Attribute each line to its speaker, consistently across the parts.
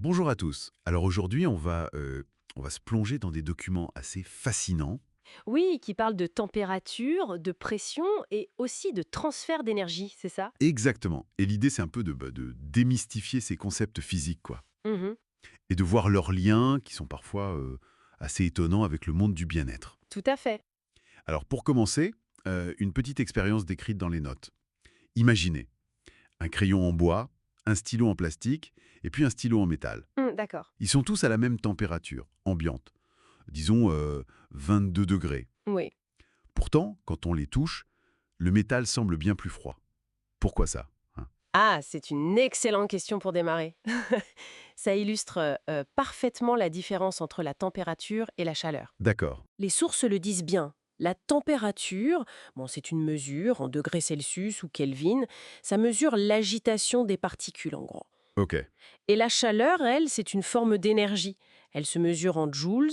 Speaker 1: Bonjour à tous. Alors aujourd'hui, on va se plonger dans des documents assez fascinants.
Speaker 2: Oui, qui parle de température, de pression et aussi de transfert d'énergie, c'est ça?
Speaker 1: Exactement. Et l'idée, c'est un peu de démystifier ces concepts physiques, quoi.
Speaker 2: Mhm.
Speaker 1: Et de voir leurs liens, qui sont parfois assez étonnants avec le monde du bien-être.
Speaker 2: Tout à fait.
Speaker 1: Alors pour commencer, une petite expérience décrite dans les notes. Imaginez un crayon en bois, un stylo en plastique, et puis un stylo en métal.
Speaker 2: D'accord.
Speaker 1: Ils sont tous à la même température, ambiante. Disons 22 degrés.
Speaker 2: Oui.
Speaker 1: Pourtant, quand on les touche, le métal semble bien plus froid. Pourquoi ça, hein?
Speaker 2: Ah, c'est une excellente question pour démarrer. Ça illustre parfaitement la différence entre la température et la chaleur.
Speaker 1: D'accord.
Speaker 2: Les sources le disent bien. La température, bon, c'est une mesure en degrés Celsius ou Kelvin, ça mesure l'agitation des particules en gros.
Speaker 1: Ok.
Speaker 2: Et la chaleur, elle, c'est une forme d'énergie. Elle se mesure en joules.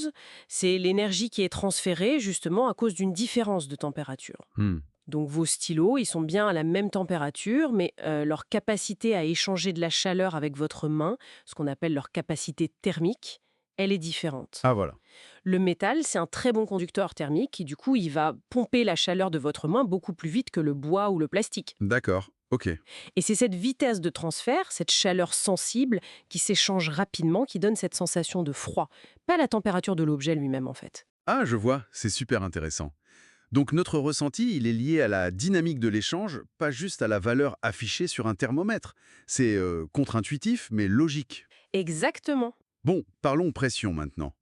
Speaker 2: C'est l'énergie qui est transférée justement à cause d'une différence de température.
Speaker 1: Hmm.
Speaker 2: Donc vos stylos, ils sont bien à la même température, mais leur capacité à échanger de la chaleur avec votre main, ce qu'on appelle leur capacité thermique, elle est différente.
Speaker 1: Ah voilà.
Speaker 2: Le métal, c'est un très bon conducteur thermique qui, du coup, il va pomper la chaleur de votre main beaucoup plus vite que le bois ou le plastique.
Speaker 1: D'accord. Ok.
Speaker 2: Et c'est cette vitesse de transfert, cette chaleur sensible qui s'échange rapidement qui donne cette sensation de froid, pas la température de l'objet lui-même en fait.
Speaker 1: Ah, je vois. C'est super intéressant. Donc notre ressenti, il est lié à la dynamique de l'échange, pas juste à la valeur affichée sur un thermomètre. C'est contre-intuitif, mais logique.
Speaker 2: Exactement.
Speaker 1: Bon, parlons pression maintenant.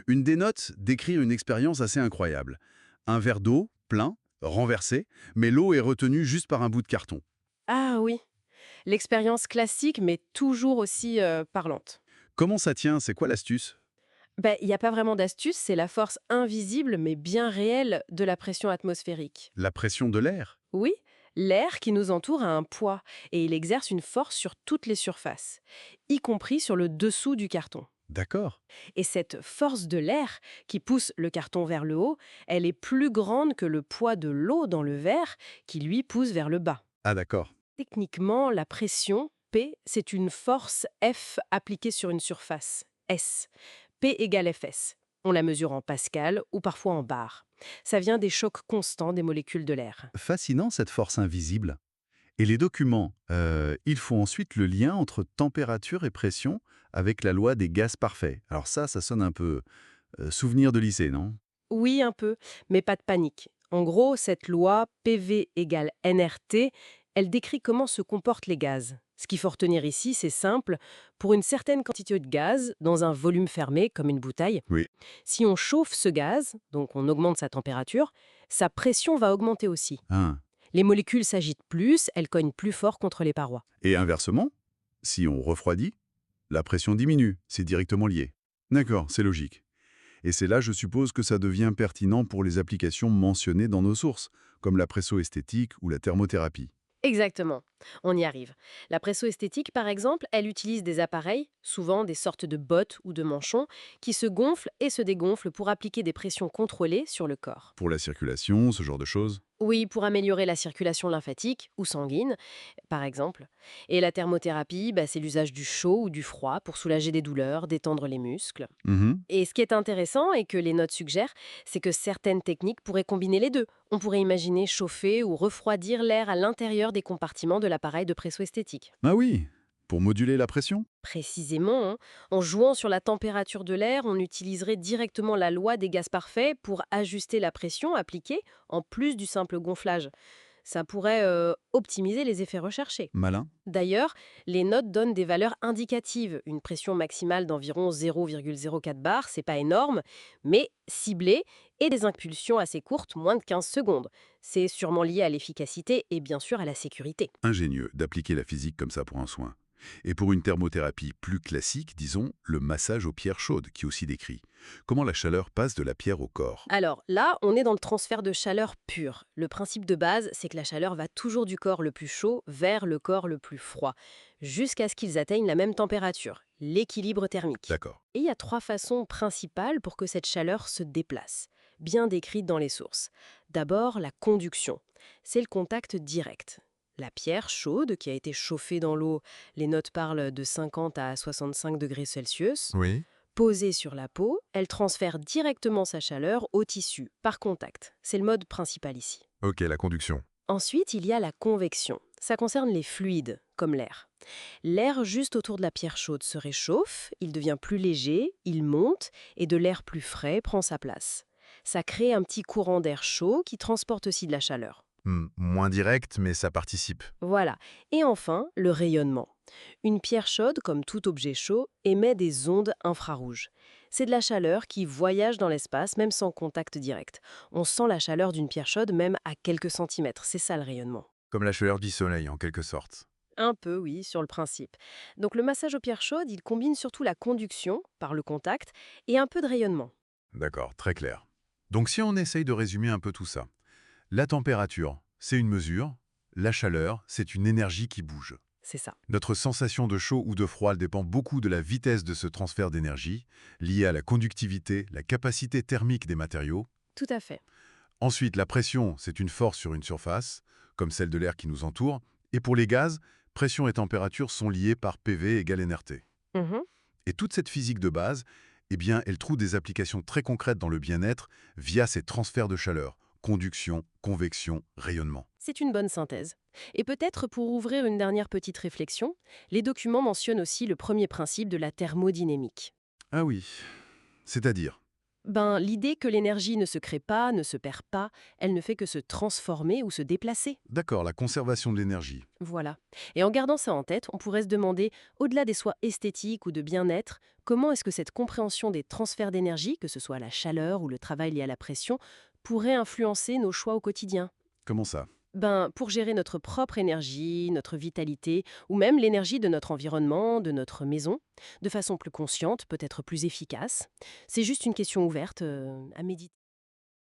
Speaker 1: Une des notes décrit une expérience assez incroyable. Un verre d'eau, plein, renversé, mais l'eau est retenue juste par un bout de carton.
Speaker 2: Ah oui, l'expérience classique mais toujours aussi parlante.
Speaker 1: Comment ça tient? C'est quoi l'astuce?
Speaker 2: Ben, il n'y a pas vraiment d'astuce, c'est la force invisible mais bien réelle de la pression atmosphérique.
Speaker 1: La pression de l'air?
Speaker 2: Oui, l'air qui nous entoure a un poids et il exerce une force sur toutes les surfaces, y compris sur le dessous du carton.
Speaker 1: D'accord.
Speaker 2: Et cette force de l'air qui pousse le carton vers le haut, elle est plus grande que le poids de l'eau dans le verre qui lui pousse vers le bas.
Speaker 1: Ah d'accord.
Speaker 2: Techniquement, la pression, P, c'est une force F appliquée sur une surface, S. P égale Fs. On la mesure en pascal ou parfois en bar. Ça vient des chocs constants des molécules de l'air.
Speaker 1: Fascinant cette force invisible. Et les documents, ils font ensuite le lien entre température et pression avec la loi des gaz parfaits. Alors ça sonne un peu souvenir de lycée, non?
Speaker 2: Oui, un peu, mais pas de panique. En gros, cette loi PV égale nRT, elle décrit comment se comportent les gaz. Ce qu'il faut retenir ici, c'est simple. Pour une certaine quantité de gaz, dans un volume fermé, comme une bouteille,
Speaker 1: Oui.
Speaker 2: si on chauffe ce gaz, donc on augmente sa température, sa pression va augmenter aussi.
Speaker 1: Hein.
Speaker 2: Les molécules s'agitent plus, elles cognent plus fort contre les parois.
Speaker 1: Et inversement, si on refroidit, la pression diminue. C'est directement lié. D'accord, c'est logique. Et c'est là, je suppose, que ça devient pertinent pour les applications mentionnées dans nos sources, comme la presso-esthétique ou la thermothérapie.
Speaker 2: Exactement, on y arrive. La presso-esthétique, par exemple, elle utilise des appareils, souvent des sortes de bottes ou de manchons, qui se gonflent et se dégonflent pour appliquer des pressions contrôlées sur le corps.
Speaker 1: Pour la circulation, ce genre de choses.
Speaker 2: Oui, pour améliorer la circulation lymphatique ou sanguine, par exemple. Et la thermothérapie, c'est l'usage du chaud ou du froid pour soulager des douleurs, détendre les muscles.
Speaker 1: Mhm.
Speaker 2: Et ce qui est intéressant et que les notes suggèrent, c'est que certaines techniques pourraient combiner les deux. On pourrait imaginer chauffer ou refroidir l'air à l'intérieur des compartiments de l'appareil de presso-esthétique.
Speaker 1: Ah oui, pour moduler la pression?
Speaker 2: Précisément, hein, en jouant sur la température de l'air, on utiliserait directement la loi des gaz parfaits pour ajuster la pression appliquée, en plus du simple gonflage. Ça pourrait optimiser les effets recherchés.
Speaker 1: Malin.
Speaker 2: D'ailleurs, les notes donnent des valeurs indicatives. Une pression maximale d'environ 0,04 bar, c'est pas énorme, mais ciblée et des impulsions assez courtes, moins de 15 secondes. C'est sûrement lié à l'efficacité et bien sûr à la sécurité.
Speaker 1: Ingénieux d'appliquer la physique comme ça pour un soin. Et pour une thermothérapie plus classique, disons, le massage aux pierres chaudes, qui est aussi décrit. Comment la chaleur passe de la pierre au corps?
Speaker 2: Alors là, on est dans le transfert de chaleur pure. Le principe de base, c'est que la chaleur va toujours du corps le plus chaud vers le corps le plus froid, jusqu'à ce qu'ils atteignent la même température, l'équilibre thermique.
Speaker 1: D'accord.
Speaker 2: Et il y a trois façons principales pour que cette chaleur se déplace, bien décrites dans les sources. D'abord, la conduction. C'est le contact direct. La pierre chaude qui a été chauffée dans l'eau, les notes parlent de 50 à 65 degrés Celsius.
Speaker 3: Oui.
Speaker 2: Posée sur la peau, elle transfère directement sa chaleur au tissu, par contact. C'est le mode principal ici.
Speaker 3: Ok, la conduction.
Speaker 2: Ensuite, il y a la convection. Ça concerne les fluides, comme l'air. L'air juste autour de la pierre chaude se réchauffe, il devient plus léger, il monte, et de l'air plus frais prend sa place. Ça crée un petit courant d'air chaud qui transporte aussi de la chaleur.
Speaker 3: Moins direct, mais ça participe.
Speaker 2: Voilà. Et enfin, le rayonnement. Une pierre chaude, comme tout objet chaud, émet des ondes infrarouges. C'est de la chaleur qui voyage dans l'espace, même sans contact direct. On sent la chaleur d'une pierre chaude même à quelques centimètres. C'est ça le rayonnement.
Speaker 3: Comme la chaleur du soleil, en quelque sorte.
Speaker 2: Un peu, oui, sur le principe. Donc le massage aux pierres chaudes, il combine surtout la conduction, par le contact, et un peu de rayonnement.
Speaker 3: D'accord, très clair. Donc si on essaye de résumer un peu tout ça, la température, c'est une mesure, la chaleur, c'est une énergie qui bouge.
Speaker 2: C'est ça.
Speaker 3: Notre sensation de chaud ou de froid dépend beaucoup de la vitesse de ce transfert d'énergie, liée à la conductivité, la capacité thermique des matériaux.
Speaker 2: Tout à fait.
Speaker 3: Ensuite, la pression, c'est une force sur une surface, comme celle de l'air qui nous entoure. Et pour les gaz, pression et température sont liées par PV égale NRT.
Speaker 2: Mhm.
Speaker 3: Et toute cette physique de base, eh bien, elle trouve des applications très concrètes dans le bien-être via ces transferts de chaleur, conduction, convection, rayonnement.
Speaker 2: C'est une bonne synthèse. Et peut-être pour ouvrir une dernière petite réflexion, les documents mentionnent aussi le premier principe de la thermodynamique.
Speaker 3: Ah oui, c'est-à-dire?
Speaker 2: L'idée que l'énergie ne se crée pas, ne se perd pas, elle ne fait que se transformer ou se déplacer.
Speaker 3: D'accord, la conservation de l'énergie.
Speaker 2: Voilà. Et en gardant ça en tête, on pourrait se demander, au-delà des soins esthétiques ou de bien-être, comment est-ce que cette compréhension des transferts d'énergie, que ce soit la chaleur ou le travail lié à la pression, pourrait influencer nos choix au quotidien?
Speaker 3: Comment ça?
Speaker 2: Pour gérer notre propre énergie, notre vitalité, ou même l'énergie de notre environnement, de notre maison, de façon plus consciente, peut-être plus efficace. C'est juste une question ouverte à méditer.